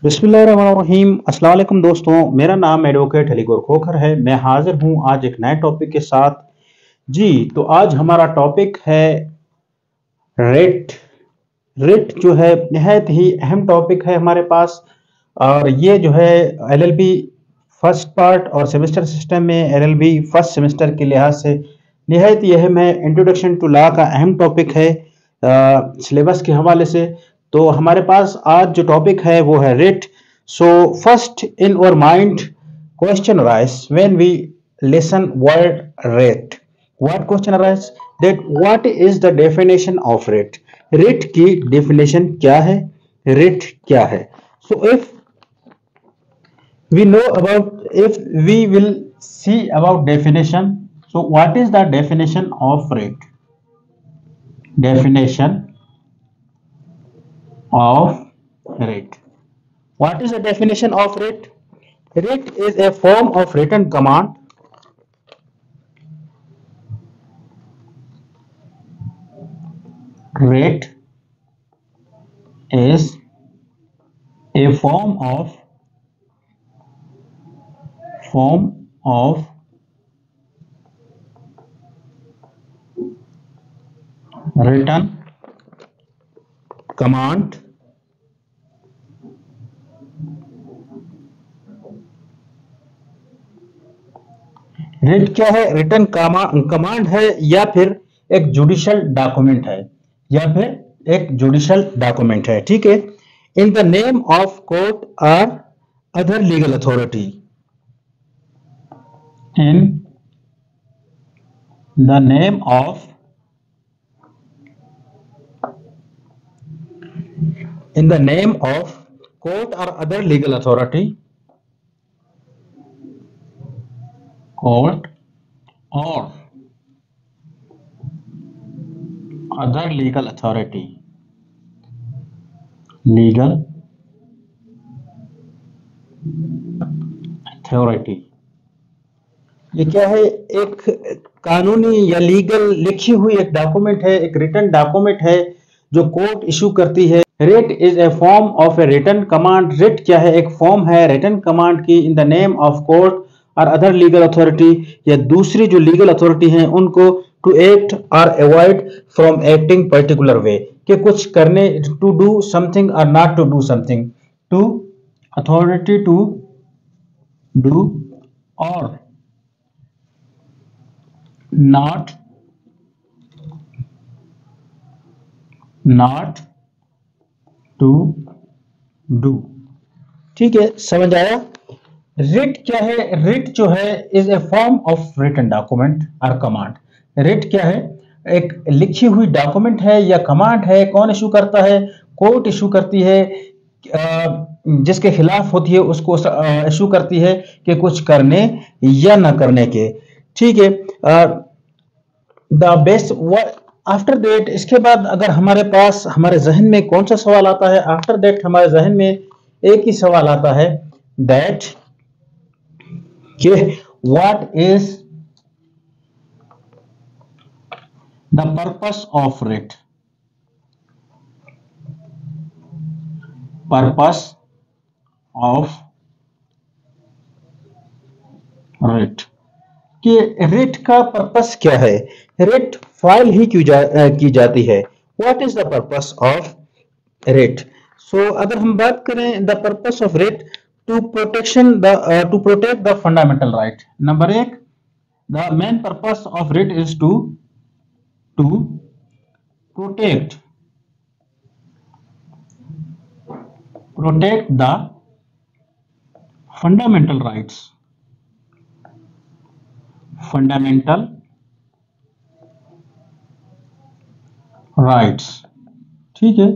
बिस्मिल्लाहिर्रहमानिर्रहीम। अस्सलाम वालेकुम दोस्तों, मेरा नाम एडवोकेट अलीगौर खोखर है। मैं हाजिर हूँ आज एक नए टॉपिक के साथ। जी, तो आज हमारा टॉपिक है रेट। रेट जो है निहायत ही अहम टॉपिक है हमारे पास, और ये जो है एलएलबी फर्स्ट पार्ट और सेमेस्टर सिस्टम में एलएलबी फर्स्ट सेमेस्टर के लिहाज से निहायत यह है इंट्रोडक्शन टू लॉ का अहम टॉपिक है सिलेबस के हवाले से। तो हमारे पास आज जो टॉपिक है वो है writ. So first in our mind question arise when we listen word writ. What question arise that what is the definition of writ. Writ की डेफिनेशन क्या है, रेट क्या है। So if we know about, if we will see about definition, so what is the definition of rate? Definition of rate. What is the definition of rate? Rate is a form of written command rate is a form of written command rate क्या है? Return command है या फिर एक judicial document है, या फिर एक जुडिशियल डॉक्यूमेंट है। ठीक है। In the name of court और other legal authority, in the name of court or other legal authority, court or other legal authority, ये क्या है? एक कानूनी या लीगल लिखी हुई एक डॉक्यूमेंट है, एक रिटन डॉक्यूमेंट है जो कोर्ट इशू करती है। Writ is a form of a written command. Writ क्या है? एक फॉर्म है रिटन कमांड की in the name of court और अदर लीगल अथॉरिटी, या दूसरी जो लीगल अथॉरिटी हैं उनको, टू एक्ट और avoid from acting particular way, कि कुछ करने, टू डू समथिंग और not to do something, to authority to do और not to do। ठीक है, समझ आया? रिट क्या है? रिट जो है is a form of written document और कमांड। रिट क्या है? एक लिखी हुई डॉक्यूमेंट है या कमांड है। कौन इशू करता है? कोर्ट इशू करती है। जिसके खिलाफ होती है उसको इशू करती है कि कुछ करने या ना करने के। ठीक है। द बेस्ट आफ्टर दैट, इसके बाद अगर हमारे पास, हमारे जहन में कौन सा सवाल आता है? आफ्टर दैट हमारे जहन में एक ही सवाल आता है, दैट कि what is the purpose of writ. Purpose of writ, कि रेट का पर्पस क्या है? रेट फाइल ही की जाती है। What is the purpose of writ? So अगर हम बात करें the purpose of writ, to protect the fundamental right. Number एक, the main purpose of writ is to protect the fundamental rights, fundamental rights. ठीक है।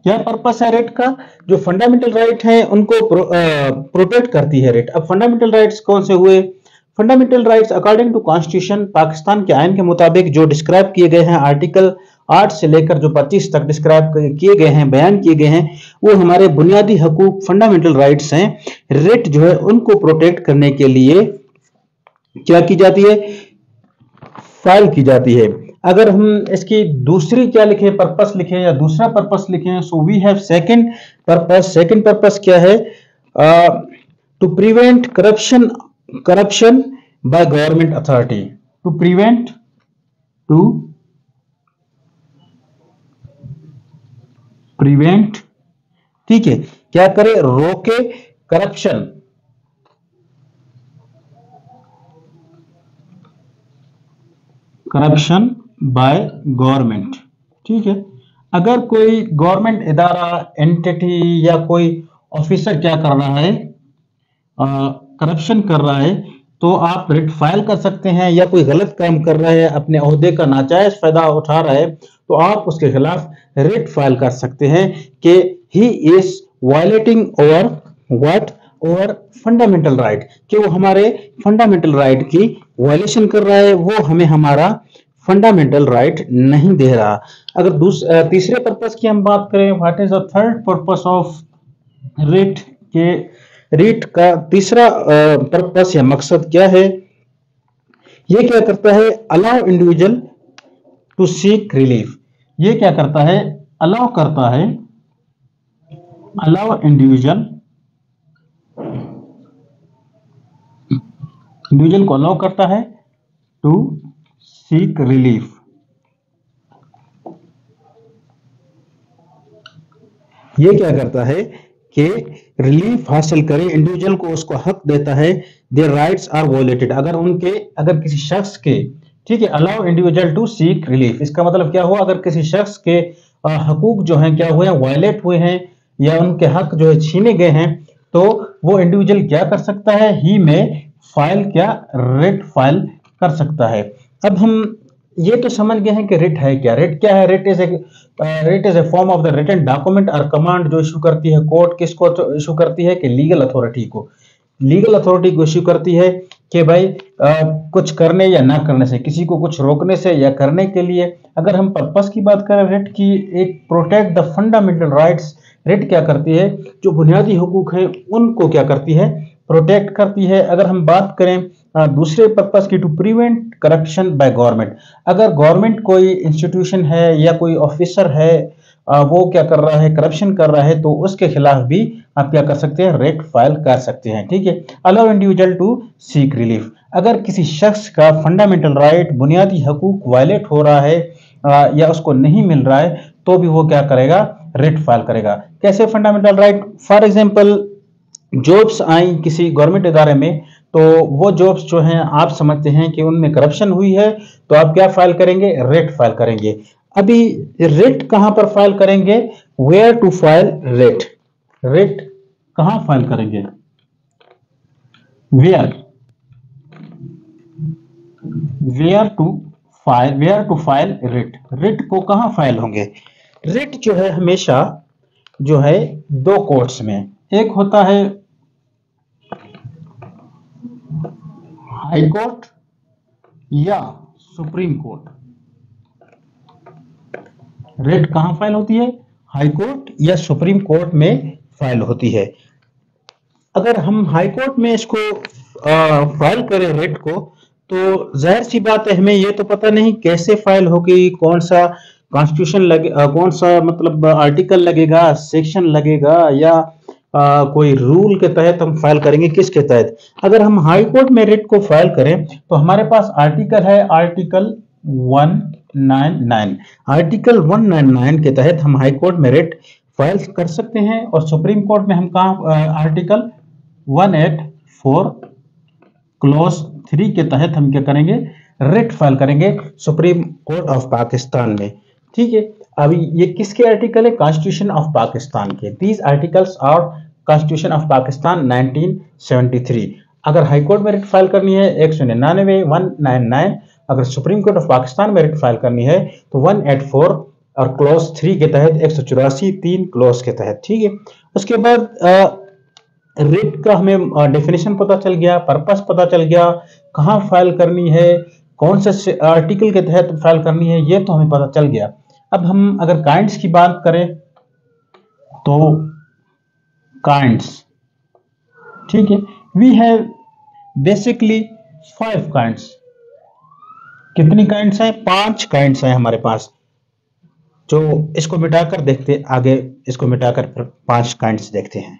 क्या पर्पस है rate का? जो फंडामेंटल राइट हैं उनको प्रोटेक्ट करती है रेट। अब फंडामेंटल राइट्स कौन से हुए? Fundamental rights according to constitution, Pakistan के आइन के मुताबिक जो डिस्क्राइब किए गए हैं, आर्टिकल 8 से लेकर जो 25 तक डिस्क्राइब किए गए हैं, बयान किए गए हैं, वो हमारे बुनियादी हकूक फंडामेंटल राइट्स हैं। रेट जो है उनको प्रोटेक्ट करने के लिए क्या की जाती है? फाइल की जाती है। अगर हम इसकी दूसरी क्या लिखें, पर्पस लिखें या दूसरा पर्पस लिखें, so we have second purpose, second purpose क्या है? To prevent corruption by government authority, to prevent, ठीक है, क्या करे? रोके करप्शन बाय गवर्नमेंट, ठीक है। अगर कोई गवर्नमेंट इदारा, एंटिटी या कोई ऑफिसर क्या कर रहा है, करप्शन कर रहा है, तो आप रिट फाइल कर सकते हैं। या कोई गलत काम कर रहा है, अपने ओहदे का नाजायज फायदा उठा रहा है, तो आप उसके खिलाफ रिट फाइल कर सकते हैं कि he is violating over what, over fundamental right, कि वो हमारे फंडामेंटल राइट की वायलेशन कर रहा है, वो हमें हमारा फंडामेंटल राइट नहीं दे रहा। अगर तीसरे पर्पस की हम बात करें, what is the third purpose of writ, के रिट का तीसरा पर्पस या मकसद क्या है? ये क्या करता है? Allow individual to seek relief. ये क्या करता है? अलाउ करता है, अलाउ इंडिविजुअल को अलाउ करता है टू सीक रिलीफ। ये क्या करता है कि रिलीफ हासिल करे, इंडिविजुअल को उसको हक देता है। देयर राइट्स आर वायलेटेड, अगर किसी शख्स के, ठीक है, allow individual to seek relief, इसका मतलब क्या हुआ? अगर किसी शख्स के हकूक जो हैं क्या हुए हैं? वायलेट हुए हैं, या उनके हक जो है छीने गए हैं, तो वो इंडिविजुअल क्या कर सकता है? ही में फाइल क्या? रिट फाइल कर सकता है। अब हम ये तो समझ गए हैं कि रिट है क्या। रिट क्या है? Writ is a form of the written document और कमांड जो इशू करती है कोर्ट। किसको इशू करती है? कि लीगल अथॉरिटी को इशू करती है कि भाई कुछ करने या ना करने से, किसी को कुछ रोकने से या करने के लिए। अगर हम पर्पस की बात करें रिट की, एक protect the fundamental rights, writ क्या करती है? जो बुनियादी हुकूक है उनको क्या करती है? प्रोटेक्ट करती है। अगर हम बात करें दूसरे पर्पस की, to prevent corruption by government, अगर गवर्नमेंट कोई इंस्टीट्यूशन है या कोई ऑफिसर है, वो क्या कर रहा है? करप्शन कर रहा है, तो उसके खिलाफ भी आप क्या कर सकते हैं? रिट फाइल कर सकते हैं, ठीक है। Allow individual to seek relief, अगर किसी शख्स का फंडामेंटल राइट, बुनियादी हकूक वायलेट हो रहा है या उसको नहीं मिल रहा है, तो भी वो क्या करेगा? रिट फाइल करेगा। कैसे फंडामेंटल राइट? फॉर एग्जाम्पल, जॉब्स आई किसी गवर्नमेंट इदारे में, तो वो जॉब्स जो हैं आप समझते हैं कि उनमें करप्शन हुई है, तो आप क्या फाइल करेंगे? रिट फाइल करेंगे। अभी रिट कहां पर फाइल करेंगे? Where to file writ, writ कहां फाइल करेंगे? Where to file writ, writ को कहां फाइल होंगे? रिट जो है हमेशा जो है दो कोर्ट्स में, एक होता है हाई कोर्ट या सुप्रीम कोर्ट। रिट कहां फाइल होती है? हाई कोर्ट या सुप्रीम कोर्ट में फाइल होती है। अगर हम हाई कोर्ट में इसको फाइल करें रिट को, तो जाहिर सी बात है हमें ये तो पता नहीं कैसे फाइल होगी, कौन सा कॉन्स्टिट्यूशन लगे, कौन सा मतलब आर्टिकल लगेगा, सेक्शन लगेगा, या कोई रूल के तहत हम फाइल करेंगे, किसके तहत? अगर हम हाई कोर्ट में रिट को फाइल करें, तो हमारे पास आर्टिकल है, आर्टिकल 199। आर्टिकल 199 के तहत हम हाई कोर्ट में रिट फाइल कर सकते हैं, और सुप्रीम कोर्ट में हम कहा आर्टिकल 184 क्लॉज 3 के तहत हम क्या करेंगे? रिट फाइल करेंगे सुप्रीम कोर्ट ऑफ पाकिस्तान में, ठीक है। अभी ये किसके आर्टिकल है? कॉन्स्टिट्यूशन ऑफ पाकिस्तान के। These articles are constitution of Pakistan 1973। अगर हाई कोर्ट में रिट फाइल करनी है 199 199, अगर सुप्रीम कोर्ट ऑफ पाकिस्तान में रिट फाइल करनी है तो 184 और क्लॉज 3 के तहत, 184 3 क्लॉज के तहत, ठीक है। उसके बाद रिट का हमें डेफिनेशन पता चल गया, पर्पस पता चल गया, कहां फाइल करनी है, कौन से आर्टिकल के तहत फाइल करनी है, ये तो हमें पता चल गया। अब हम अगर काइंड्स की बात करें तो काइंड्स, ठीक है, वी हैव बेसिकली 5 काइंड्स। कितनी काइंड्स हैं? 5 काइंड्स हैं हमारे पास। जो इसको मिटाकर देखते आगे, इसको मिटाकर फिर 5 काइंड्स देखते हैं।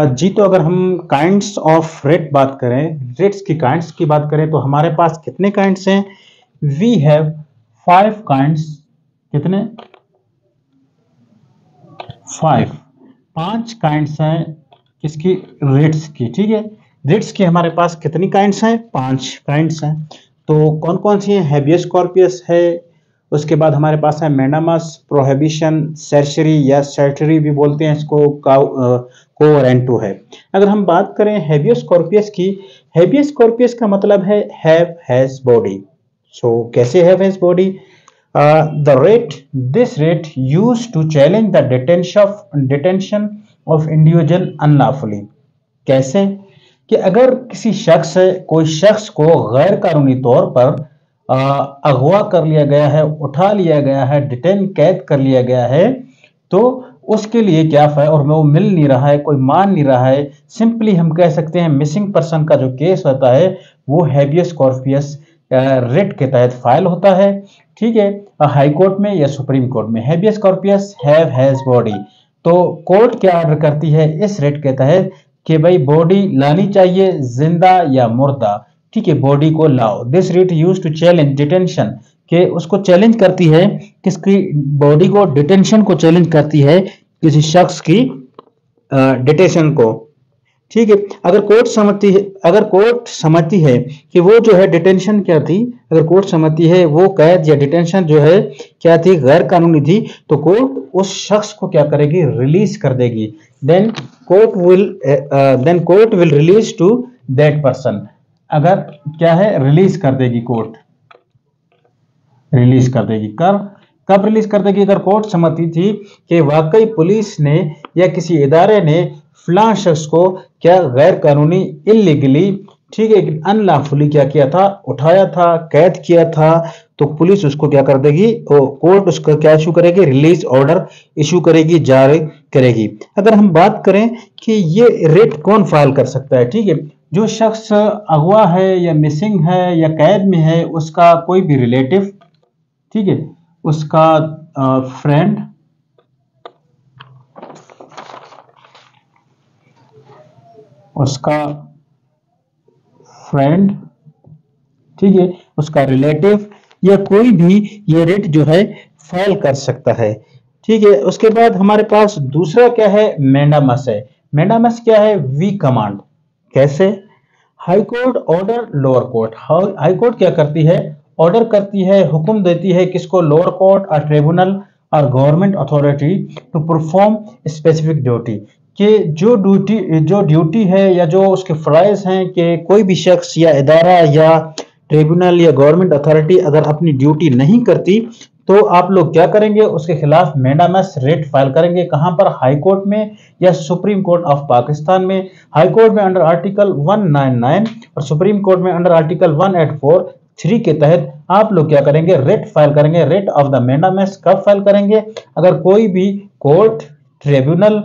जी, तो अगर हम काइंड्स ऑफ रेट बात करें, रेट्स की काइंड्स की बात करें, तो हमारे पास कितने काइंड्स हैं? We have 5 kinds. कितने? 5। 5 काइंड्स हैं किसकी? रेट्स की। ठीक है, रेट्स की हमारे पास कितनी काइंड्स हैं? 5 काइंड्स हैं। तो कौन कौन सी हैं? हैबियस कॉर्पियस है, उसके बाद हमारे पास है मैंडामस, प्रोहिबिशन, सर्सरी या सर्टरी भी बोलते हैं इसको, कोवरेंटो है। अगर हम बात करें हैबियस कॉर्पियस की, हैबियस कॉर्पियस का मतलब है हैव हैज बॉडी। सो कैसे have has body? the rate this rate used to challenge the detention of individual unlawfully। कैसे? कि अगर किसी शख्स, कोई शख्स को गैर कानूनी तौर पर अगवा कर लिया गया है, उठा लिया गया है, डिटेन कैद कर लिया गया है, तो उसके लिए क्या है, और वो मिल नहीं रहा है, कोई मान नहीं रहा है, सिंपली हम कह सकते हैं मिसिंग पर्सन का जो केस होता है वो हैबियस कॉर्पियस रेट के तहत फाइल होता है। ठीक है, हाई कोर्ट में या सुप्रीम कोर्ट में। हैबियस कॉर्पियस हैव हैज बॉडी, तो कोर्ट क्या ऑर्डर करती है इस रेट के तहत कि भाई बॉडी लानी चाहिए, जिंदा या मुर्दा। ठीक है, बॉडी को लाओ। This writ used to challenge detention, के उसको चैलेंज करती है, किसकी? बॉडी को, डिटेंशन को चैलेंज करती है, किसी शख्स की डिटेंशन को। ठीक है, अगर कोर्ट समझती है कि वो जो है डिटेंशन क्या थी, अगर कोर्ट समझती है वो कैद या डिटेंशन जो है क्या थी, गैर कानूनी थी, तो कोर्ट उस शख्स को क्या करेगी? रिलीज कर देगी। Then court will release to that person. अगर क्या है, रिलीज कर देगी, कोर्ट रिलीज कर देगी। कब रिलीज कर देगी? अगर कोर्ट समझती थी कि वाकई पुलिस ने या किसी इदारे ने फलां शख्स को क्या गैर कानूनी, इलीगली, ठीक है, अनलॉफुली क्या किया था, उठाया था, कैद किया था, तो पुलिस उसको क्या कर देगी, कोर्ट उसका क्या इशू करेगी? रिलीज ऑर्डर इशू करेगी, जारी करेगी। अगर हम बात करें कि ये रेट कौन फाइल कर सकता है, ठीक है, जो शख्स अगवा है या मिसिंग है या कैद में है, उसका कोई भी रिलेटिव, ठीक है, उसका फ्रेंड, ठीक है, उसका रिलेटिव या कोई भी ये रेट जो है फाइल कर सकता है। ठीक है, उसके बाद हमारे पास दूसरा क्या है? मैंडामस है। मैंडामस क्या है? We command. कैसे? High court order lower court. High court क्या करती है? ऑर्डर करती है, हुक्म देती है, किसको? लोअर कोर्ट और ट्रिब्यूनल और government authority to perform specific duty, कि जो ड्यूटी है या जो उसके फराइज हैं, कि कोई भी शख्स या इदारा या ट्रिब्यूनल या गवर्नमेंट अथॉरिटी अगर अपनी ड्यूटी नहीं करती, तो आप लोग क्या करेंगे? उसके खिलाफ मैंडामस रेट फाइल करेंगे। कहां पर? हाई कोर्ट में या सुप्रीम कोर्ट ऑफ पाकिस्तान में। हाई कोर्ट में अंडर आर्टिकल 199 और सुप्रीम कोर्ट में अंडर आर्टिकल 184(3) के तहत आप लोग क्या करेंगे? रेट फाइल करेंगे। रेट ऑफ द मैंडामस कब फाइल करेंगे? अगर कोई भी कोर्ट, ट्रिब्यूनल,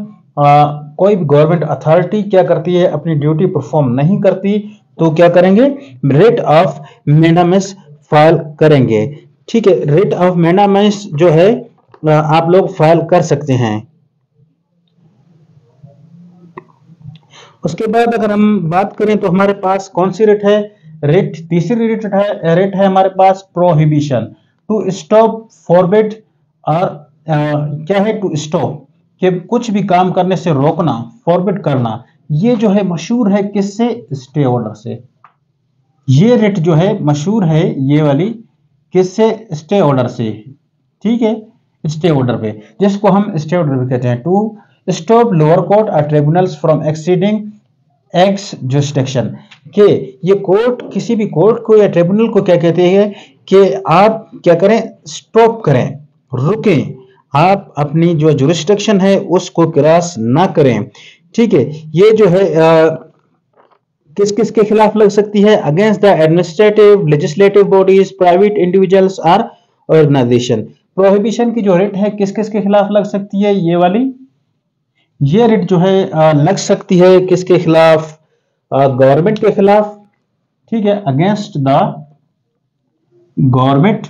कोई भी गवर्नमेंट अथॉरिटी क्या करती है? अपनी ड्यूटी परफॉर्म नहीं करती, तो क्या करेंगे? रेट ऑफ मैंडामस फाइल करेंगे। ठीक है, रेट ऑफ मैंडामस जो है आप लोग फाइल कर सकते हैं। उसके बाद अगर हम बात करें तो हमारे पास कौन सी रेट है? तीसरी रेट है हमारे पास प्रोहिबिशन, टू स्टॉप, फॉरबिड, और क्या है? टू स्टॉप, कि कुछ भी काम करने से रोकना, फॉरबिड करना। ये जो है मशहूर है किससे? स्टे ऑर्डर से। ये रेट जो है मशहूर है, ये वाली किससे? स्टे ऑर्डर से। ठीक है, स्टे ऑर्डर पे, जिसको हम स्टे ऑर्डर भी कहते हैं। टू स्टॉप लोअर कोर्ट और tribunals from exceeding x jurisdiction, के ये कोर्ट, किसी भी कोर्ट को या ट्रिब्यूनल को क्या कहते हैं कि आप क्या करें? स्टॉप करें, रुकें, आप अपनी जो जुरिस्डिक्शन है उसको क्रॉस ना करें। ठीक है, ये जो है किस किस के खिलाफ लग सकती है? Against the administrative, legislative bodies, private individuals और ऑर्गेनाइजेशन। प्रोहिबिशन की जो रेट है किस किस के खिलाफ लग सकती है? ये वाली, ये रेट जो है लग सकती है किसके खिलाफ? गवर्नमेंट के खिलाफ, ठीक है, against the government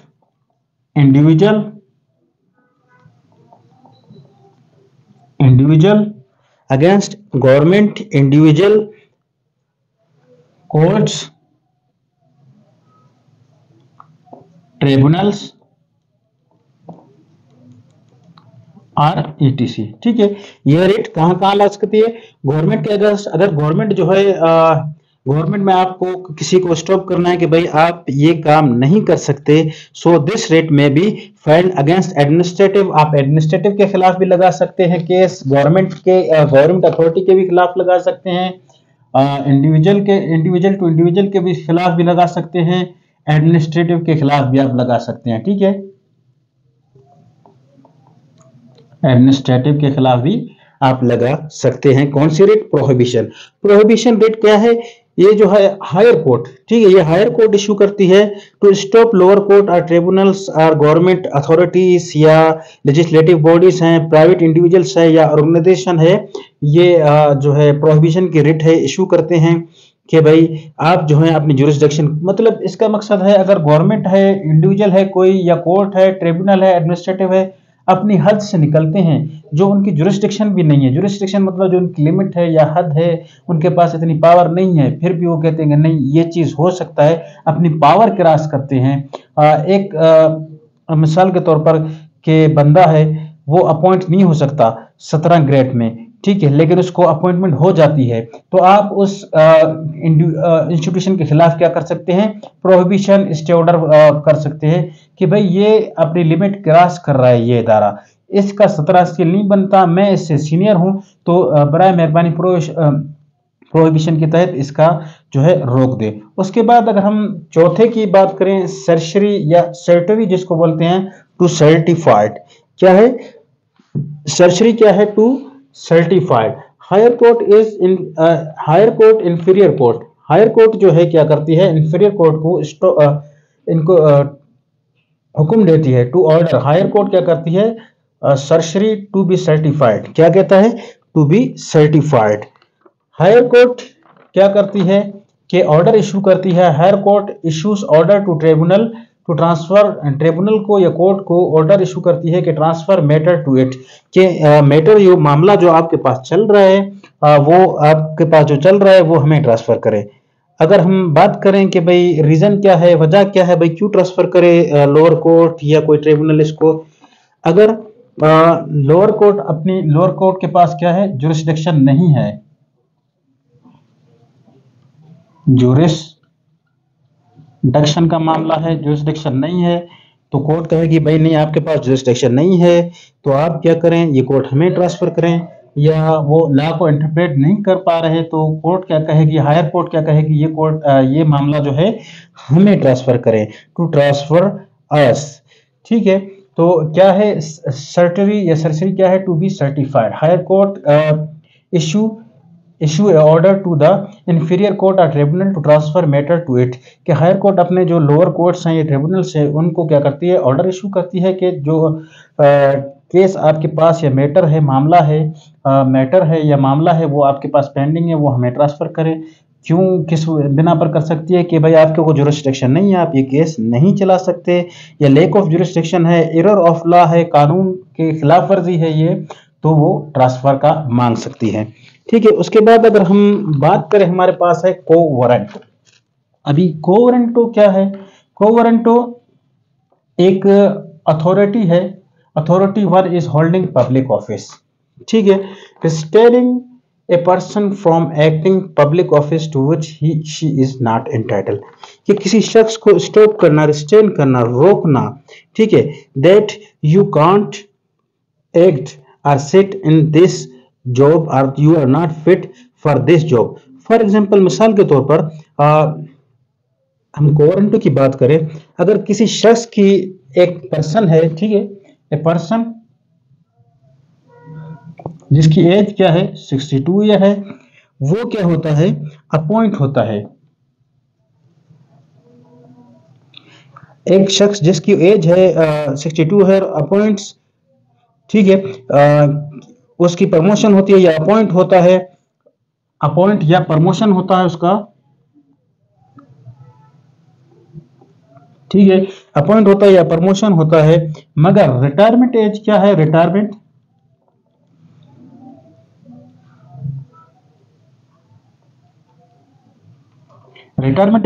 individual against government individual courts tribunals are etc. ठीक है, यह रेट कहां कहां लग सकती है? गवर्नमेंट के अगर गवर्नमेंट जो है गवर्नमेंट में आपको किसी को स्टॉप करना है कि भाई आप ये काम नहीं कर सकते, सो दिस रेट में भी फाइल्ड अगेंस्ट एडमिनिस्ट्रेटिव। आप एडमिनिस्ट्रेटिव के खिलाफ भी लगा सकते हैं केस, गवर्नमेंट अथॉरिटी के भी खिलाफ लगा सकते हैं, इंडिविजुअल टू इंडिविजुअल के भी खिलाफ भी लगा सकते हैं, एडमिनिस्ट्रेटिव के खिलाफ भी आप लगा सकते हैं। ठीक है, एडमिनिस्ट्रेटिव के खिलाफ भी आप लगा सकते हैं। कौन सी रेट? प्रोहिबिशन रेट क्या है? ये जो है हायर कोर्ट, ठीक है, ये हायर कोर्ट इशू करती है टू स्टॉप लोअर कोर्ट और ट्रिब्यूनल्स और गवर्नमेंट अथॉरिटीज या लेजिस्लेटिव बॉडीज हैं, प्राइवेट इंडिविजुअल्स है या ऑर्गेनाइजेशन है, ये जो है प्रोहिबिशन की रेट है इशू करते हैं कि भाई आप जो है अपनी जुरिस्डिक्शन, मतलब इसका मकसद है अगर गवर्नमेंट है, इंडिविजुअल है कोई, या कोर्ट है, ट्रिब्यूनल है, एडमिनिस्ट्रेटिव है, अपनी हद से निकलते हैं, जो उनकी जुरिस्डिक्शन भी नहीं है, जुरिस्डिक्शन मतलब जो उनकी लिमिट है या हद है, उनके पास इतनी पावर नहीं है, फिर भी वो कहते हैं नहीं ये चीज हो सकता है, अपनी पावर क्रॉस करते हैं। एक मिसाल के तौर पर के बंदा है वो अपॉइंट नहीं हो सकता 17 ग्रेड में, ठीक है, लेकिन उसको अपॉइंटमेंट हो जाती है, तो आप उस इंस्टीट्यूशन के खिलाफ क्या कर सकते हैं? प्रोहिबिशन स्टे ऑर्डर कर सकते हैं कि भाई ये अपनी लिमिट क्रॉस कर रहा है, ये इदारा, इसका 17 स्केल नहीं बनता, मैं इससे सीनियर हूं, तो बराए मेहरबानी प्रोहिबिशन के तहत इसका जो है रोक दे। उसके बाद अगर हम चौथे की बात करें, सर्शरी या सर्टरी जिसको बोलते हैं, टू सर्टिफाइड। क्या है सर्शरी? क्या है? To certified. Higher court is in higher court inferior court. Higher court जो है क्या करती है? इंफीरियर कोर्ट को इनको हुक्म देती है टू ऑर्डर। हायर कोर्ट क्या करती है? Certiorari to be certified. क्या कहता है? To be certified. Higher court क्या करती है कि ऑर्डर इशू करती है। Higher court issues order to tribunal to transfer, tribunal को या कोर्ट को ऑर्डर इशू करती है कि ट्रांसफर मैटर टू इट, कि मैटर जो मामला जो आपके पास चल रहा है वो आपके पास जो चल रहा है वो हमें ट्रांसफर करे। अगर हम बात करें कि भाई रीजन क्या है, वजह क्या है, भाई क्यों ट्रांसफर करे लोअर कोर्ट या कोई ट्रिब्यूनल इसको, अगर लोअर कोर्ट के पास क्या है? जुरिस्डिक्शन नहीं है, जुरिस्डिक्शन का मामला है, जुरिस्डिक्शन नहीं है, तो कोर्ट कहेगी भाई नहीं आपके पास जुरिस्डिक्शन नहीं है, तो आप क्या करें? ये कोर्ट हमें ट्रांसफर करें। या वो लॉ को इंटरप्रेट नहीं कर पा रहे तो कोर्ट क्या कहेगी? हायर कोर्ट क्या कहेगी? ये मामला जो है हमें ट्रांसफर करें, टू ट्रांसफर अस। ठीक है, तो क्या है सर्टरी या सर्सरी? क्या है? To be certified. Higher court issue order to the inferior court और tribunal to transfer matter to it, कि हायर कोर्ट अपने जो लोअर कोर्ट्स हैं या ट्रिब्यूनल्स हैं उनको क्या करती है? ऑर्डर इशू करती है कि जो केस आपके पास या मैटर है, मामला है, मैटर है या मामला है वो आपके पास पेंडिंग है, वो हमें ट्रांसफर करें। क्यों, किस बिना पर कर सकती है? कि भाई आपके को जुरिस्डिक्शन नहीं है, आप ये केस नहीं चला सकते, या लेक ऑफ जुरिस्डिक्शन है, एरर ऑफ लॉ है, कानून के खिलाफ वर्जी है ये, तो वो ट्रांसफर का मांग सकती है। ठीक है, उसके बाद अगर हम बात करें, हमारे पास है को वारंटो। अभी को वारंटो क्या है? को वारंटो एक अथॉरिटी है, authority one is holding public office, ठीक है, restraining a person from acting public office to which he she is not entitled, कि किसी शख्स को स्टॉप करना, रिस्ट्रेन करना, रोकना, ठीक है, that you can't act or sit in this job or you are not fit for this job। For example, मिसाल के तौर पर हम वारंटो की बात करें, अगर किसी शख्स की एक पर्सन है, ठीक है, ए पर्सन जिसकी एज क्या है? 62 ईयर है, वो क्या होता है? अपॉइंट होता है। एक शख्स जिसकी एज है 62 है, अपॉइंट्स, ठीक है, उसकी प्रमोशन होती है या अपॉइंट होता है, अपॉइंट या प्रमोशन होता है उसका, ठीक है, अपॉइंट होता है या प्रमोशन होता है। मगर रिटायरमेंट एज क्या है? रिटायरमेंट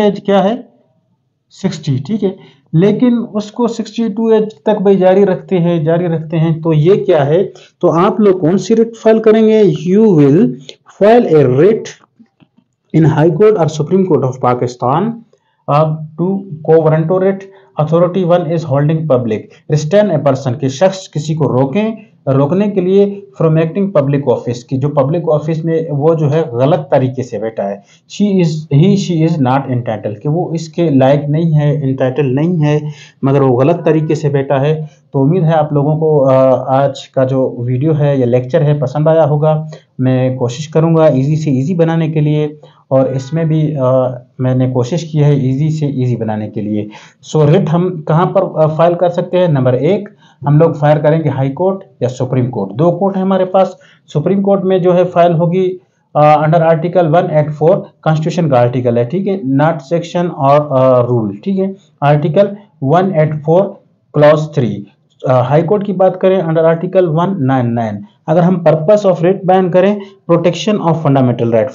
एज क्या है? 60। ठीक है, लेकिन उसको 62 एज तक भाई जारी रखते हैं। तो ये क्या है? तो आप लोग कौन सी रिट फाइल करेंगे? You will file a writ in high court और supreme court of Pakistan to quo warranto writ authority one is holding public रिस्टेन ए पर्सन कि शख्स किसी को रोकने के लिए फ्रॉम एक्टिंग पब्लिक ऑफिस की जो पब्लिक ऑफिस में वो जो है गलत तरीके से बैठा है। शी इज नॉट एंटाइटल कि वो इसके लायक नहीं है, एंटाइटल नहीं है, मगर वो गलत तरीके से बैठा है। तो उम्मीद है आप लोगों को आज का जो वीडियो है या लेक्चर है पसंद आया होगा। मैं कोशिश करूंगा इजी से इजी बनाने के लिए, और इसमें भी मैंने कोशिश की है इजी से इजी बनाने के लिए। सो रिट हम कहाँ पर फाइल कर सकते हैं? नंबर 1 हम लोग फाइल करेंगे हाई कोर्ट या सुप्रीम कोर्ट। 2 कोर्ट है हमारे पास। सुप्रीम कोर्ट में जो है फाइल होगी अंडर आर्टिकल 184 कॉन्स्टिट्यूशन का आर्टिकल है। ठीक है, नॉट सेक्शन और रूल। ठीक है, आर्टिकल 184 क्लॉज 3। हाई कोर्ट की बात करें अंडर आर्टिकल 199। अगर हम पर्पस ऑफ रिट बैन करें, प्रोटेक्शन ऑफ फंडामेंटल राइट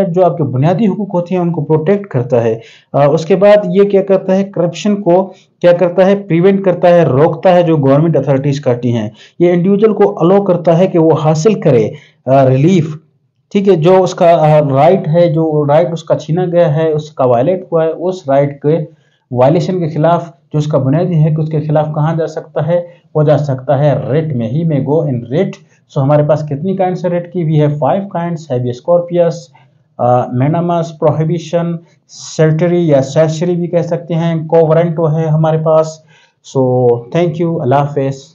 जो आपके बुनियादी हुकूक होते हैं उनको प्रोटेक्ट करता है। उसके बाद ये क्या करता है? करप्शन को क्या करता है? प्रिवेंट करता है, रोकता है, जो गवर्नमेंट अथॉरिटीज करती हैं। ये इंडिविजुअल को अलो करता है कि वो हासिल करे रिलीफ। ठीक है, जो उसका राइट है, जो राइट उसका छीना गया है, उसका वायलेट हुआ है, उस राइट के वायलेशन के खिलाफ जो उसका बुनियादी है कि उसके खिलाफ कहाँ जा सकता है? वो जा सकता है रिट में। ही में गो इन रिट। सो हमारे पास कितनी काइंड्स है रिट की? We have 5 kinds, habeas corpus, mandamus, prohibition, certiorari या सेशरी भी कह सकते हैं, कोवरेंटो है हमारे पास। So thank you, Allah Hafiz.